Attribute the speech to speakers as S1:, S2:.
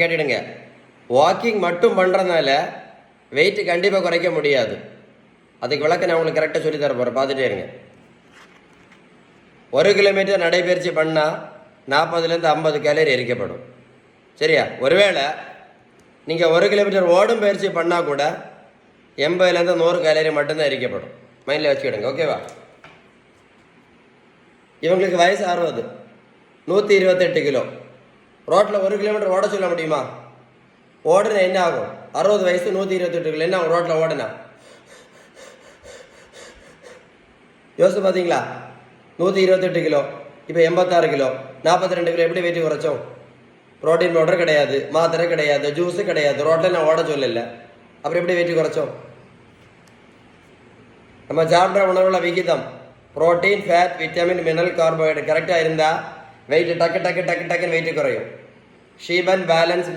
S1: கேட்டுடுங்க. Walking மட்டும் பண்ணுறதுனால wait கண்டிப்பாக குறைக்க முடியாது. அதுக்கு விளக்க நான் உங்களுக்கு கரெக்டாக சொல்லி தர போகிறேன், பார்த்துட்டே இருங்க. 1 கிலோமீட்டர் நடைபயிற்சி பண்ணால் 40லேருந்து 50 கேலரி எரிக்கப்படும். சரியா? ஒருவேளை நீங்கள் 1 கிலோமீட்டர் ஓடும் பயிற்சி பண்ணால் கூட 80லேருந்து 100 கேலரி மட்டும்தான் எரிக்கப்படும். மைண்டில் வச்சுக்கிடுங்க. ஓகேவா? இவங்களுக்கு வயசு 60, 128 கிலோ. ரோட்டில் 1 கிலோமீட்டர் ஓட சொல்ல முடியுமா? ஓடுனா என்ன ஆகும்? 60 வயசு 128 கிலோ, என்ன ஆகும் ரோட்டில் ஓடுனா? யோசிச்சு பார்த்தீங்களா? 128 கிலோ, இப்போ 86 கிலோ, 42 கிலோ. எப்படி வெயிட் குறைச்சோம்? ப்ரோட்டீன் பவுடர் கிடையாது, மாத்திரை கிடையாது, ஜூஸு கிடையாது, ரோட்டில் நான் ஓட சொல்லலை. அப்புறம் எப்படி வெயிட் குறைச்சோம்? நம்ம சாப்பிட்ற உணவுல விகிதம் protein, fat, vitamin, mineral, carbohydrate கரெக்டாக இருந்தால் வெயிட் டக்கு டக்குன்னு வெயிட் குறையும். ஷீபன் பேலன்ஸ்